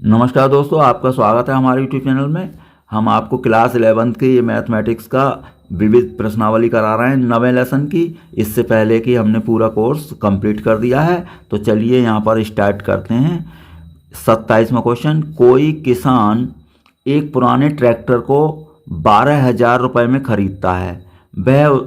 नमस्कार दोस्तों, आपका स्वागत है हमारे यूट्यूब चैनल में। हम आपको क्लास 11th की ये मैथमेटिक्स का विविध प्रश्नावली करा रहे हैं 9वें लेसन की। इससे पहले कि हमने पूरा कोर्स कंप्लीट कर दिया है, तो चलिए यहाँ पर स्टार्ट करते हैं। 27वां क्वेश्चन, कोई किसान एक पुराने ट्रैक्टर को 12,000 रुपये में खरीदता है। वह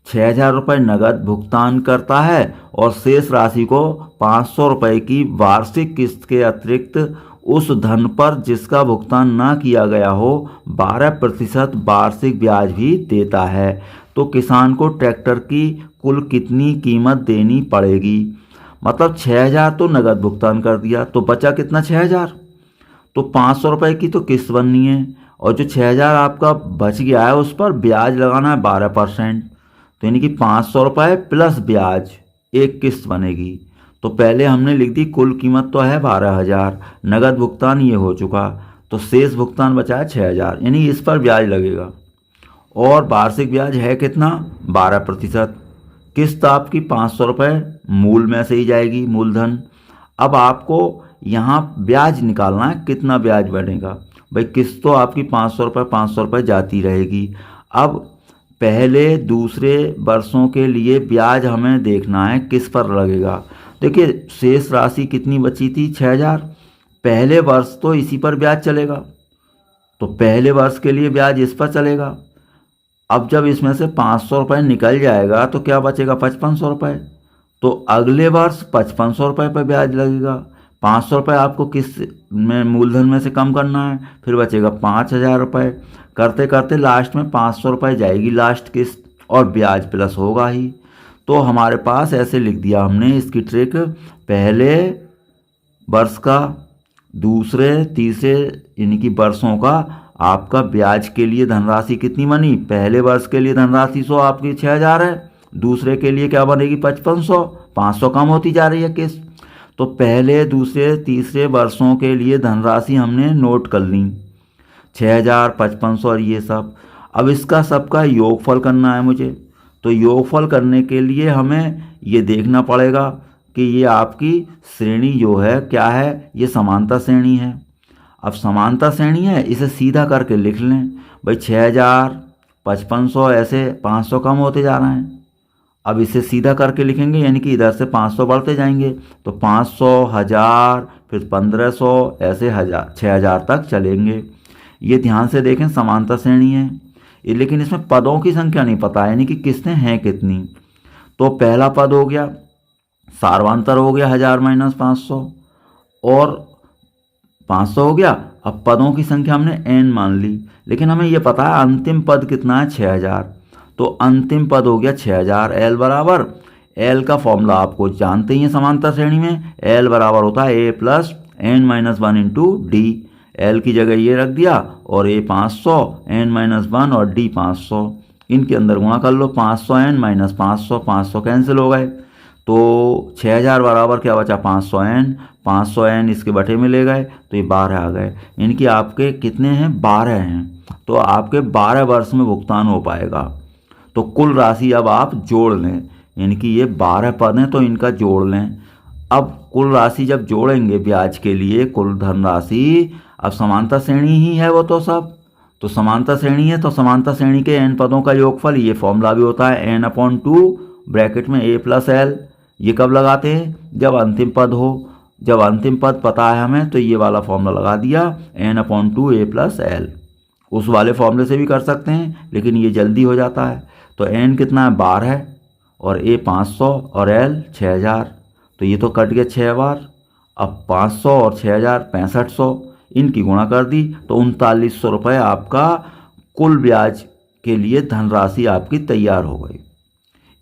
6,000 रुपये नगद भुगतान करता है और शेष राशि को 500 रुपये की वार्षिक किस्त के अतिरिक्त उस धन पर जिसका भुगतान ना किया गया हो 12% वार्षिक ब्याज भी देता है। तो किसान को ट्रैक्टर की कुल कितनी कीमत देनी पड़ेगी? मतलब 6,000 तो नगद भुगतान कर दिया, तो बचा कितना? 6,000। तो 500 रुपये की तो किस्त बननी है, और जो 6,000 आपका बच गया है उस पर ब्याज लगाना है 12%। तो यानी कि 500 रुपये प्लस ब्याज एक किस्त बनेगी। तो पहले हमने लिख दी कुल कीमत तो है 12,000, नगद भुगतान ये हो चुका, तो शेष भुगतान बचा है 6,000, यानी इस पर ब्याज लगेगा। और वार्षिक ब्याज है कितना? 12%। किस्त आपकी 500 रुपये मूल में से ही जाएगी, मूलधन। अब आपको यहाँ ब्याज निकालना है, कितना ब्याज बनेगा। भाई किस्त तो आपकी 500 रुपये जाती रहेगी। अब पहले दूसरे वर्षों के लिए ब्याज हमें देखना है किस पर लगेगा। देखिए शेष राशि कितनी बची थी? 6,000। पहले वर्ष तो इसी पर ब्याज चलेगा, तो पहले वर्ष के लिए ब्याज इस पर चलेगा। अब जब इसमें से 500 रुपये निकल जाएगा तो क्या बचेगा? 5,500 रुपये। तो अगले वर्ष 5,500 रुपये पर ब्याज लगेगा। 500 रुपये आपको किस में मूलधन में से कम करना है, फिर बचेगा 5,000 रुपये। करते करते लास्ट में 500 रुपये जाएगी लास्ट किस्त, और ब्याज प्लस होगा ही। तो हमारे पास ऐसे लिख दिया हमने इसकी ट्रिक। पहले वर्ष का, दूसरे तीसरे यानी कि वर्षों का आपका ब्याज के लिए धनराशि कितनी बनी? पहले वर्ष के लिए धनराशि 100 आपकी 6,000 है, दूसरे के लिए क्या बनेगी? 5,500। 500 कम होती जा रही है किस्त। तो पहले दूसरे तीसरे वर्षों के लिए धनराशि हमने नोट कर ली, 6,000, 5,500 और ये सब। अब इसका सबका योगफल करना है मुझे। तो योगफल करने के लिए हमें ये देखना पड़ेगा कि ये आपकी श्रेणी जो है क्या है, ये समानता श्रेणी है। अब समानता श्रेणी है, इसे सीधा करके लिख लें। भाई 6,000, 5,500, ऐसे 500 कम होते जा रहे हैं। अब इसे सीधा करके लिखेंगे, यानी कि इधर से 500 बढ़ते जाएंगे। तो 500, 1,000, फिर 1,500, ऐसे 6,000 तक चलेंगे। ये ध्यान से देखें, समानता श्रेणी है। लेकिन इसमें पदों की संख्या नहीं पता है, यानी कि किस्तें हैं कितनी। तो पहला पद हो गया, सार्वंतर हो गया 1,000 - 500, और 500 हो गया। अब पदों की संख्या हमने n मान ली, लेकिन हमें यह पता है अंतिम पद कितना है? 6,000। तो अंतिम पद हो गया 6,000। l बराबर, l का फॉर्मूला आपको जानते ही हैं समानता श्रेणी में, l बराबर होता है a + n - 1 × d। l की जगह ये रख दिया, और a 500, n - 1 और d 500, इनके अंदर गुणा कर लो। 500 n - 500, 500 कैंसिल हो गए। तो 6,000 बराबर क्या बचा? 500 n। 500 n इसके बटे में ले गए, तो ये 12 आ गए। इनकी आपके कितने हैं? 12 हैं। तो आपके 12 वर्ष में भुगतान हो पाएगा। तो कुल राशि अब आप जोड़ लें, यानी कि ये 12 पद हैं तो इनका जोड़ लें। अब कुल राशि जब जोड़ेंगे ब्याज के लिए, कुल धनराशि, अब समानता श्रेणी ही है वो तो सब। तो समानता श्रेणी है तो समानता श्रेणी के n पदों का योगफल, ये फॉर्मूला भी होता है n/2 ब्रैकेट में a + l। ये कब लगाते हैं? जब अंतिम पद हो। जब अंतिम पद पता है हमें, तो ये वाला फॉर्मूला लगा दिया, n/2 a + l। उस वाले फॉर्मूले से भी कर सकते हैं, लेकिन ये जल्दी हो जाता है। तो n कितना है? 12, और a 500 और l 6,000। तो ये तो कट गया 6 बार। अब 500 और 6,000 6500, इनकी गुणा कर दी, तो 3,900 रुपये आपका कुल ब्याज के लिए धनराशि आपकी तैयार हो गई।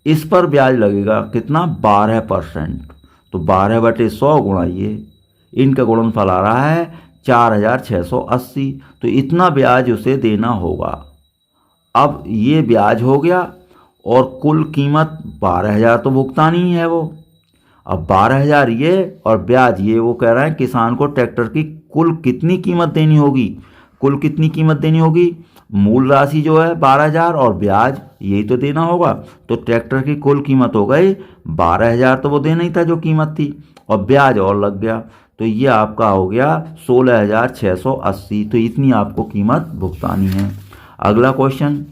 इस पर ब्याज लगेगा कितना? 12%। तो 12/100 गुणा ये, इनका गुणनफल आ रहा है 4,680। तो इतना ब्याज उसे देना होगा। अब ये ब्याज हो गया, और कुल कीमत 12,000 तो भुगतान ही है वो। अब 12,000 ये और ब्याज ये, वो कह रहा है किसान को ट्रैक्टर की कुल कितनी कीमत देनी होगी? कुल कितनी कीमत देनी होगी? मूल राशि जो है 12,000 और ब्याज यही तो देना होगा। तो ट्रैक्टर की कुल कीमत हो गई 12,000, तो वो देना ही था जो कीमत थी, और ब्याज और लग गया। तो ये आपका हो गया 16,680। तो इतनी आपको कीमत भुगतानी है। अगला क्वेश्चन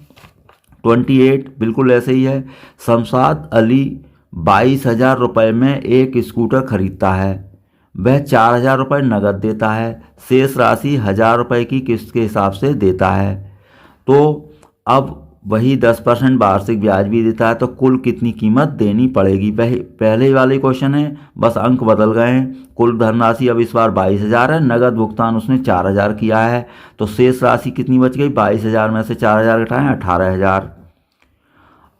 28 बिल्कुल ऐसे ही है। शमशाद अली 22,000 रुपये में एक स्कूटर खरीदता है। वह 4,000 रुपये नकद देता है, शेष राशि 1,000 रुपये की किस्त के हिसाब से देता है। तो अब वही 10% वार्षिक ब्याज भी देता है, तो कुल कितनी कीमत देनी पड़ेगी। पहले वाले क्वेश्चन है, बस अंक बदल गए हैं। कुल धनराशि अब इस बार 22,000 है, नगद भुगतान उसने 4,000 किया है, तो शेष राशि कितनी बच गई। 22,000 में से 4,000 घटाएं 18,000।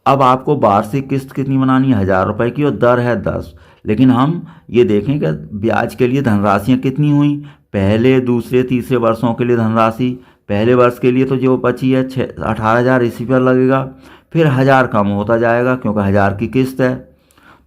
अब आपको वार्षिक किस्त कितनी बनानी है, 1,000 रुपये की, और दर है 10। लेकिन हम ये देखें कि ब्याज के लिए धनराशियाँ कितनी हुई। पहले दूसरे तीसरे वर्षों के लिए धनराशि, पहले वर्ष के लिए तो जो बची है 18,000 इसी पर लगेगा, फिर 1,000 कम होता जाएगा क्योंकि 1,000 की किस्त है।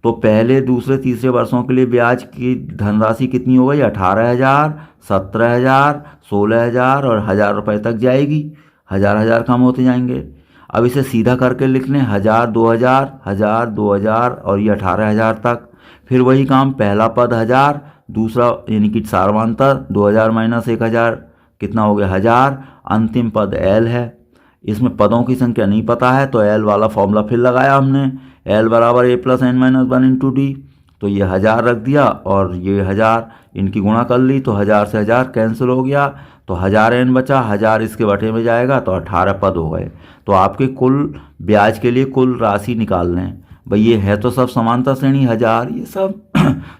तो पहले दूसरे तीसरे वर्षों के लिए ब्याज की धनराशि कितनी हो गई, 18,000, 17,000, 16,000 और 1,000 रुपये तक जाएगी। 1,000 कम होते जाएंगे। अब इसे सीधा करके लिख लें, 1,000, 2,000, 1,000, 2,000 और ये 18,000 तक। फिर वही काम, पहला पद 1,000, दूसरा यानी कि सार्वंतर 2,000 माइनस 1,000 कितना हो गया 1,000। अंतिम पद एल है। इसमें पदों की संख्या नहीं पता है तो एल वाला फॉर्मूला फिर लगाया हमने, एल बराबर A plus N minus 1 into D. तो ये 1,000 रख दिया और ये 1,000 इनकी गुणा कर ली, तो 1,000 से 1,000 कैंसिल हो गया, तो 1,000 एन बचा, 1,000 इसके बटे में जाएगा, तो 18 पद हो गए। तो आपके कुल ब्याज के लिए कुल राशि निकाल लें। भाई ये है तो सब समांतर श्रेणी 1,000 ये सब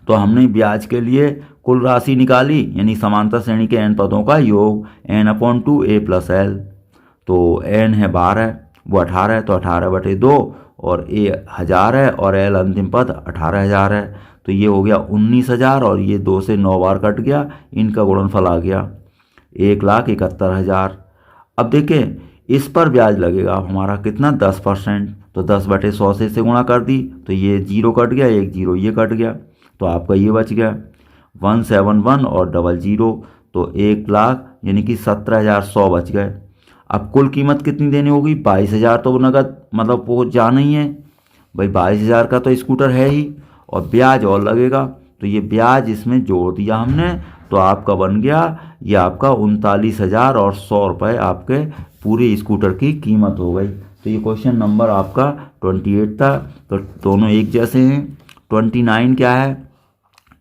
तो हमने ब्याज के लिए कुल राशि निकाली, यानी समांतर श्रेणी के एन पदों का योग n/2 a प्लस एल। तो एन है 12, वो 18 है, तो 18/2 और ए 1,000 है और एल अंतिम पद 18,000 है। तो ये हो गया 19,000 और ये 2 से 9 बार कट गया, इनका गुणनफल आ गया 1,71,000। अब देखें इस पर ब्याज लगेगा हमारा कितना 10%, तो 10/100 से इसे गुणा कर दी, तो ये 0 कट गया, 1 0 ये कट गया, तो आपका ये बच गया 171 और 00, तो 1,00,000 यानी कि 17,100 बच गए। अब कुल कीमत कितनी देनी होगी, 22,000 तो नगद मतलब वो जाना ही है भाई, 22,000 का तो स्कूटर है ही, और ब्याज और लगेगा, तो ये ब्याज इसमें जोड़ दिया हमने, तो आपका बन गया ये आपका 39,000 और 100 रुपये आपके पूरे स्कूटर की कीमत हो गई। तो ये क्वेश्चन नंबर आपका 28 था, तो दोनों एक जैसे हैं। 29 क्या है,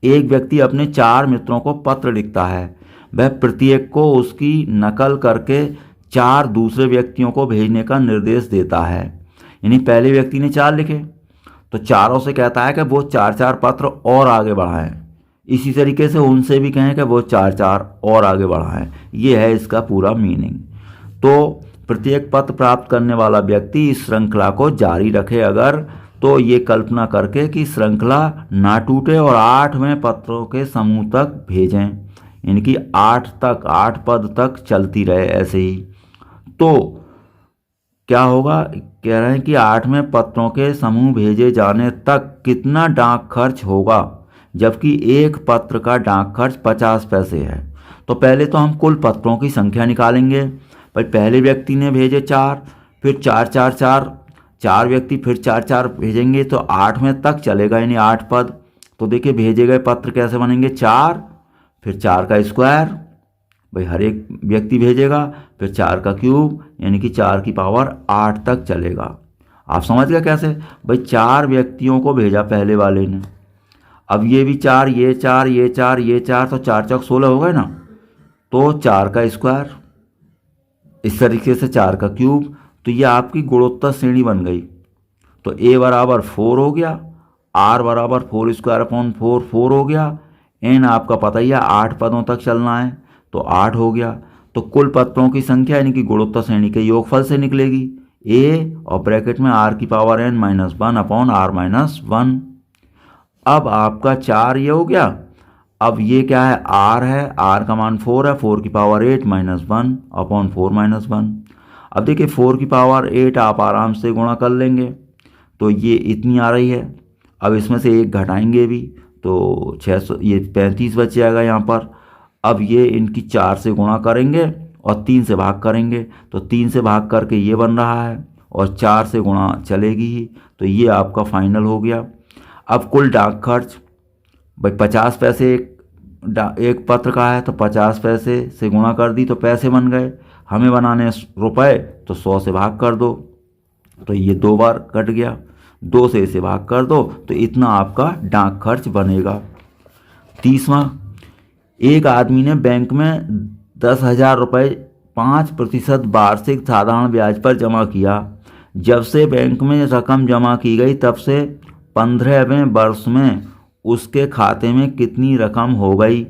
एक व्यक्ति अपने 4 मित्रों को पत्र लिखता है, वह प्रत्येक को उसकी नकल करके 4 दूसरे व्यक्तियों को भेजने का निर्देश देता है। यानी पहले व्यक्ति ने 4 लिखे, तो चारों से कहता है कि वो 4-4 पत्र और आगे बढ़ाएं। इसी तरीके से उनसे भी कहें कि वो 4-4 और आगे बढ़ाएं। ये है इसका पूरा मीनिंग। तो प्रत्येक पत्र प्राप्त करने वाला व्यक्ति इस श्रृंखला को जारी रखे अगर, तो ये कल्पना करके कि श्रृंखला ना टूटे और 8वें पत्रों के समूह तक भेजें, यानी कि 8 पद तक चलती रहे ऐसे ही। तो क्या होगा, कह रहे हैं कि 8वें पत्रों के समूह भेजे जाने तक कितना डाक खर्च होगा, जबकि एक पत्र का डाक खर्च 50 पैसे है। तो पहले तो हम कुल पत्रों की संख्या निकालेंगे। भाई पहले व्यक्ति ने भेजे 4, फिर 4 4 व्यक्ति फिर 4 भेजेंगे, तो 8वें तक चलेगा, यानी 8 पद। तो देखिए भेजे गए पत्र कैसे बनेंगे, 4 फिर 4 का स्क्वायर, भाई हर एक व्यक्ति भेजेगा, फिर 4 का क्यूब, यानी कि 4 की पावर 8 तक चलेगा। आप समझ गए कैसे, भाई 4 व्यक्तियों को भेजा पहले वाले ने, अब ये भी 4, ये 4, ये 4, ये 4, तो 4 चौक 16 हो गए ना, तो 4 का स्क्वायर, इस तरीके से 4 का क्यूब। तो ये आपकी गुणोत्तर श्रेणी बन गई। तो a बराबर 4 हो गया, r बराबर 4² 4 हो गया, n आपका पता ही है 8 पदों तक चलना है, तो 8 हो गया। तो कुल पत्रों की संख्या यानी कि गुणोत्तर श्रेणी के योगफल से निकलेगी a और ब्रैकेट में r की पावर n माइनस 1/r-1। अब आपका 4 ये हो गया। अब ये क्या है, r है, r का मान 4 है, 4 की पावर 8 माइनस 1/4-1। अब देखिए 4 की पावर 8 आप आराम से गुणा कर लेंगे, तो ये इतनी आ रही है। अब इसमें से 1 घटाएंगे भी, तो 600 ये 35 बच जाएगा यहाँ पर। अब ये इनकी 4 से गुणा करेंगे और 3 से भाग करेंगे, तो 3 से भाग करके ये बन रहा है और 4 से गुणा चलेगी ही, तो ये आपका फाइनल हो गया। अब कुल डाक खर्च, भाई 50 पैसे एक पत्र का है तो 50 पैसे से गुणा कर दी तो पैसे बन गए। हमें बनाने रुपए तो 100 से भाग कर दो, तो ये 2 बार कट गया। 2 से इसे भाग कर दो तो इतना आपका डाक खर्च बनेगा। 30वां, एक आदमी ने बैंक में 10,000 रुपये 5% वार्षिक साधारण ब्याज पर जमा किया। जब से बैंक में रकम जमा की गई तब से 15वें वर्ष में उसके खाते में कितनी रकम हो गई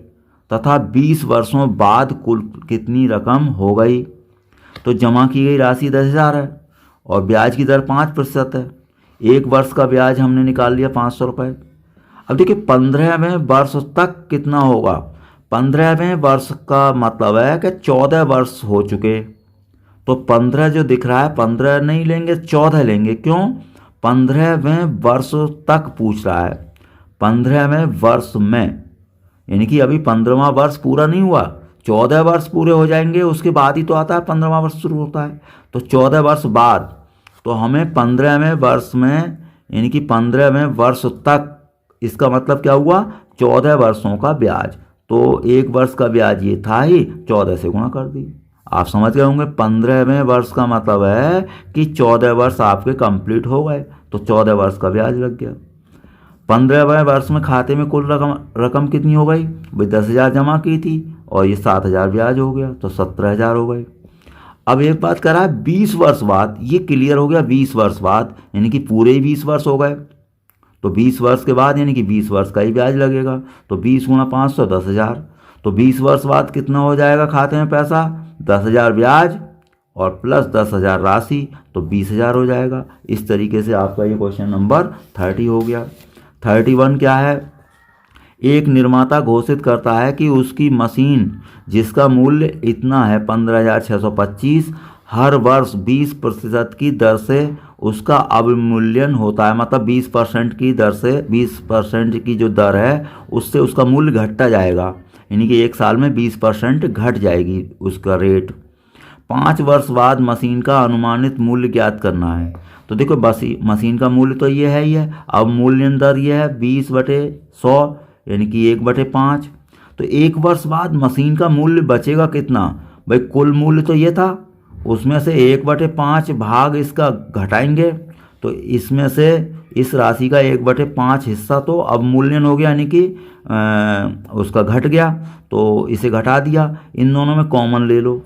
तथा 20 वर्षों बाद कुल कितनी रकम हो गई। तो जमा की गई राशि 10,000 है और ब्याज की दर 5% है। एक वर्ष का ब्याज हमने निकाल लिया 500 रुपये। अब देखिए 15वें वर्ष तक कितना होगा। 15वें वर्ष का मतलब है कि 14 वर्ष हो चुके, तो 15 जो दिख रहा है 15 नहीं लेंगे 14 लेंगे। क्यों? 15वें वर्ष तक पूछ रहा है। 15वें वर्ष में यानी कि अभी 15वां वर्ष पूरा नहीं हुआ, 14 वर्ष पूरे हो जाएंगे उसके बाद ही तो आता है 15वां वर्ष शुरू होता है। तो 14 वर्ष बाद, तो हमें 15वें वर्ष में यानी कि 15वें वर्ष तक, इसका मतलब क्या हुआ 14 वर्षों का ब्याज। तो एक वर्ष का ब्याज ये था ही, 14 से गुणा कर दी। आप समझ गए होंगे 15वें वर्ष का मतलब है कि 14 वर्ष आपके कंप्लीट हो गए, तो 14 वर्ष का ब्याज लग गया। 15वें वर्ष में खाते में कुल रकम कितनी हो गई भाई, 10,000 जमा की थी और ये 7,000 ब्याज हो गया, तो 17,000 हो गए। अब एक बात करा 20 वर्ष बाद, ये क्लियर हो गया 20 वर्ष बाद यानी कि पूरे ही 20 वर्ष हो गए। तो 20 वर्ष के बाद यानी कि 20 वर्ष का ही ब्याज लगेगा, तो 20 गुणा 500 10,000। तो 20 वर्ष बाद कितना हो जाएगा खाते में पैसा, 10,000 ब्याज और प्लस 10,000 राशि, तो 20,000 हो जाएगा। इस तरीके से आपका ये क्वेश्चन नंबर 30 हो गया। 31 क्या है, एक निर्माता घोषित करता है कि उसकी मशीन जिसका मूल्य इतना है 15,625 हर वर्ष 20% की दर से उसका अवमूल्यन होता है। मतलब 20% की दर से, 20% की जो दर है उससे उसका मूल्य घटता जाएगा, यानी कि एक साल में 20% घट जाएगी उसका रेट। 5 वर्ष बाद मशीन का अनुमानित मूल्य ज्ञात करना है। तो देखो बस मशीन का मूल्य तो ये है ही है, अवमूल्यन दर ये है 20/100 यानी कि 1/5। तो एक वर्ष बाद मशीन का मूल्य बचेगा कितना भाई, कुल मूल्य तो ये था, उसमें से 1/5 भाग इसका घटाएंगे, तो इसमें से इस राशि का 1/5 हिस्सा तो अवमूल्यन हो गया यानी कि उसका घट गया, तो इसे घटा दिया। इन दोनों में कॉमन ले लो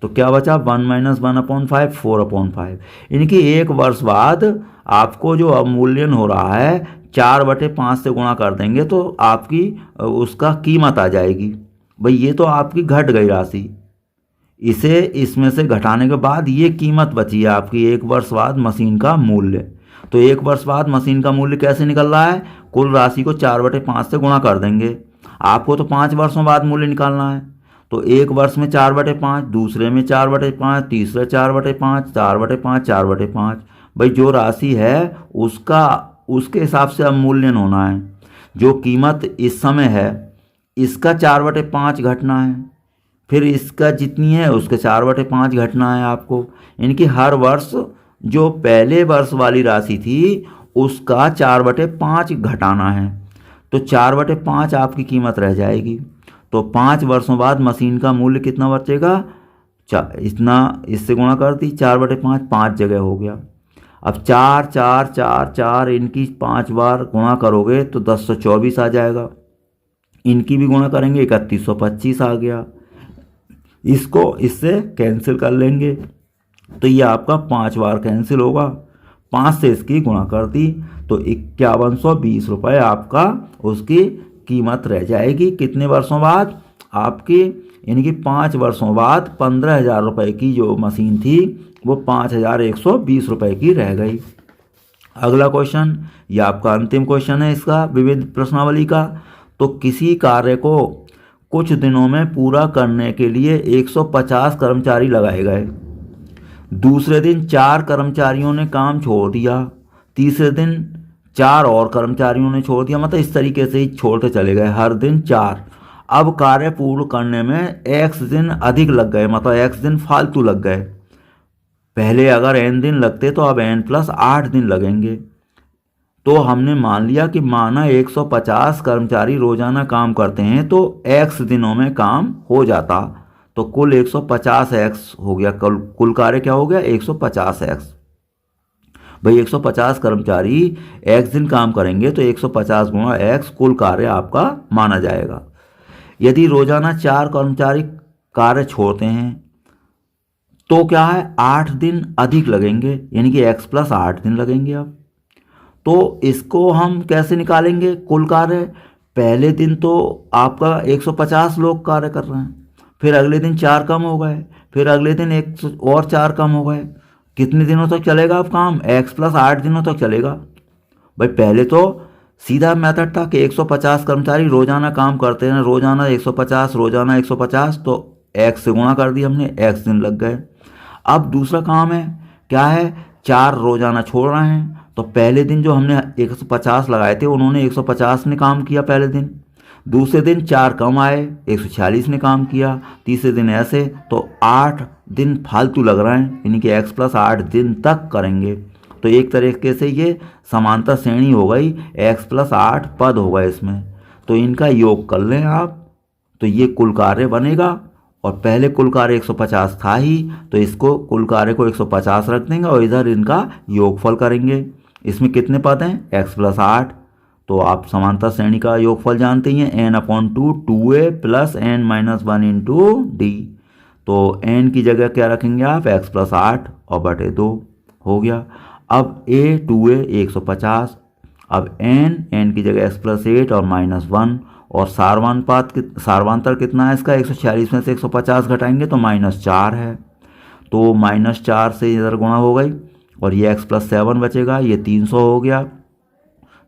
तो क्या बचा 1 - 1/5 4/5, यानी कि एक वर्ष बाद आपको जो अवमूल्यन हो रहा है 4/5 से गुणा कर देंगे तो आपकी उसका कीमत आ जाएगी। भाई ये तो आपकी घट गई राशि, इसे इसमें से घटाने के बाद ये कीमत बची है आपकी एक वर्ष बाद मशीन का मूल्य। तो एक वर्ष बाद मशीन का मूल्य कैसे निकल रहा है, कुल राशि को 4/5 से गुणा कर देंगे। आपको तो 5 वर्षों बाद मूल्य निकालना है, तो एक वर्ष में 4/5, दूसरे में 4/5, तीसरे 4/5, 4/5, 4/5। भाई जो राशि है उसके हिसाब से अवमूल्यन होना है। जो कीमत इस समय है इसका 4/5 घटना है, फिर इसका जितनी है उसके 4/5 घटना है आपको, यानी कि हर वर्ष जो पहले वर्ष वाली राशि थी उसका 4/5 घटाना है, तो 4/5 आपकी कीमत रह जाएगी। तो 5 वर्षों बाद मशीन का मूल्य कितना बचेगा, इतना, इससे गुणा कर दी 4/5, 5 जगह हो गया। अब 4 4 4 4 इनकी 5 बार गुणा करोगे तो 1024 आ जाएगा, इनकी भी गुणा करेंगे 3125 आ गया। इसको इससे कैंसिल कर लेंगे तो ये आपका 5 बार कैंसिल होगा, 5 से इसकी गुणा कर दी तो 5120 रुपये आपका उसकी कीमत रह जाएगी। कितने वर्षों बाद आपकी, यानी कि 5 वर्षों बाद 15,000 रुपये की जो मशीन थी वो 5,120 रुपये की रह गई। अगला क्वेश्चन, ये आपका अंतिम क्वेश्चन है इसका विविध प्रश्नावली का। तो किसी कार्य को कुछ दिनों में पूरा करने के लिए 150 कर्मचारी लगाए गए। दूसरे दिन 4 कर्मचारियों ने काम छोड़ दिया, तीसरे दिन 4 और कर्मचारियों ने छोड़ दिया, मतलब इस तरीके से ही छोड़ते चले गए, हर दिन 4। अब कार्य पूर्ण करने में x दिन अधिक लग गए, मतलब x दिन फालतू लग गए। पहले अगर n दिन लगते तो अब n + 8 दिन लगेंगे। तो हमने मान लिया कि माना 150 कर्मचारी रोजाना काम करते हैं तो x दिनों में काम हो जाता, तो कुल 150x हो गया। कुल कार्य क्या हो गया? 150x। भाई 150 कर्मचारी x दिन काम करेंगे तो 150 गुणा x कुल कार्य आपका माना जाएगा। यदि रोजाना 4 कर्मचारी कार्य छोड़ते हैं तो क्या है? 8 दिन अधिक लगेंगे, यानी कि x प्लस 8 दिन लगेंगे। अब तो इसको हम कैसे निकालेंगे कुल कार्य? पहले दिन तो आपका 150 लोग कार्य कर रहे हैं, फिर अगले दिन 4 कम हो गए, फिर अगले दिन 1 और 4 कम हो गए। कितने दिनों तक चलेगा अब काम? x प्लस 8 दिनों तक चलेगा। भाई पहले तो सीधा मेथड था कि 150 कर्मचारी रोजाना काम करते हैं, रोजाना 150 रोजाना 150, तो x से गुणा कर दिया हमने, x दिन लग गए। अब दूसरा काम है, क्या है? 4 रोजाना छोड़ रहे हैं, तो पहले दिन जो हमने 150 लगाए थे उन्होंने 150 ने काम किया पहले दिन, दूसरे दिन 4 कम आए 146 ने काम किया, तीसरे दिन ऐसे, तो 8 दिन फालतू लग रहे हैं, यानी कि x प्लस 8 दिन तक करेंगे। तो एक तरीके से ये समांतर श्रेणी हो गई, x प्लस 8 पद हो गए इसमें। तो इनका योग कर लें आप, तो ये कुल कार्य बनेगा। और पहले कुल कार्य 150 था ही, तो इसको कुल कार्य को 150 रख देंगे और इधर इनका योगफल करेंगे। इसमें कितने पद हैं? x plus 8। तो आप समांतर श्रेणी का योगफल जानते ही हैं, n/2 2a plus n minus 1 into D. तो n की जगह क्या रखेंगे आप? x प्लस 8 और बटे 2 हो गया। अब a 2a 150, अब n की जगह x प्लस 8 और माइनस 1, और सारवांतर कितना है इसका? 146 में से 150 घटाएंगे तो -4 है, तो -4 से इधर गुणा हो गई, और ये x प्लस 7 बचेगा, ये 300 हो गया।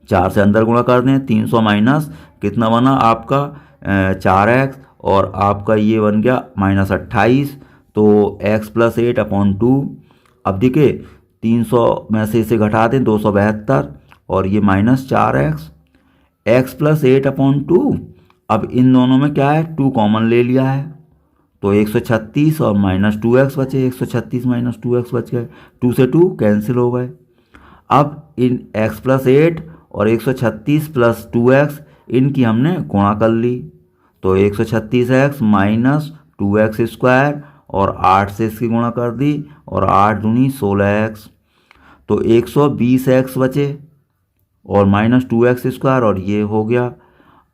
4 से अंदर गुणा कर दें, 300 माइनस कितना बना आपका? 4x, और आपका ये बन गया -28, तो x प्लस 8/2। अब देखिए 300 में से इसे घटा दें, 272, और ये -4x, x प्लस 8/2। अब इन दोनों में क्या है? 2 कॉमन ले लिया है, तो 136 और -2x बचे, 136 माइनस 2x बच गए, 2 से 2 कैंसिल हो गए। अब इन x प्लस 8 और 136 प्लस 2x इनकी हमने गुणा कर ली, तो 136x माइनस 2x स्क्वायर, और 8 से इसकी गुणा कर दी, और 8 दूनी 16x, तो 120x बचे, और माइनस 2x स्क्वायर, और ये हो गया।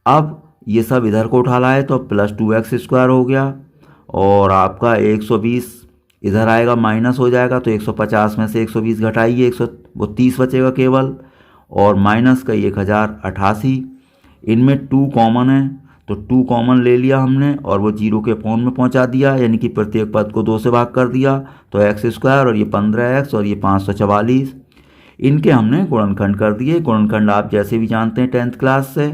अब ये सब इधर को उठा लाए तो प्लस 2x स्क्वायर हो गया, और आपका 120 इधर आएगा माइनस हो जाएगा, तो 150 में से 120 घटाइए, 130 बचेगा केवल, और माइनस का 1088। इनमें 2 कॉमन है, तो 2 कॉमन ले लिया हमने और वो 0 के फॉर्म में पहुंचा दिया, यानी कि प्रत्येक पद को 2 से भाग कर दिया, तो x स्क्वायर, और ये 15x, और ये 544। इनके हमने गुणनखंड कर दिए। गुणनखंड आप जैसे भी जानते हैं 10th क्लास से,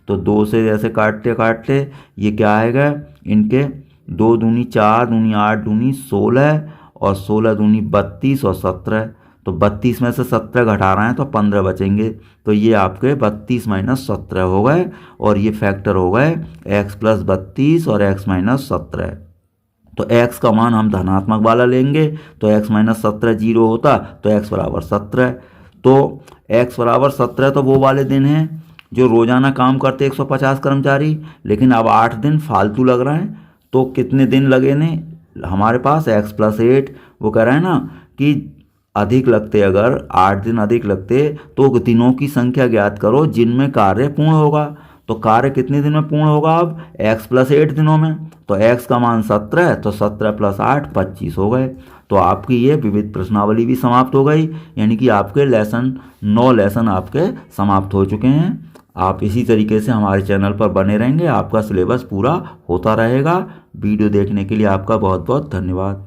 तो 2 से जैसे काटते काटते ये क्या आएगा? इनके 2 दूनी 4 दूनी 8 दूनी 16, और 16 दूनी 32 और 17, तो 32 में से 17 घटा रहे हैं तो 15 बचेंगे, तो ये आपके 32 माइनस 17 हो गए, और ये फैक्टर हो गए x प्लस 32 और x माइनस 17। तो x का मान हम धनात्मक वाला लेंगे, तो x माइनस 17 जीरो होता, तो x बराबर 17। तो x बराबर 17 तो वो वाले दिन हैं जो रोजाना काम करते 150 कर्मचारी, लेकिन अब 8 दिन फालतू लग रहे हैं, तो कितने दिन लगे ने हमारे पास? x प्लस 8, वो कह रहे हैं ना कि अधिक लगते, अगर 8 दिन अधिक लगते तो दिनों की संख्या ज्ञात करो जिनमें कार्य पूर्ण होगा। तो कार्य कितने दिन में पूर्ण होगा? अब x प्लस 8 दिनों में, तो x का मान 17 है, तो 17 प्लस 8 25 हो गए। तो आपकी ये विविध प्रश्नावली भी समाप्त हो गई, यानी कि आपके 9 लेसन आपके समाप्त हो चुके हैं। आप इसी तरीके से हमारे चैनल पर बने रहेंगे, आपका सिलेबस पूरा होता रहेगा। वीडियो देखने के लिए आपका बहुत बहुत धन्यवाद।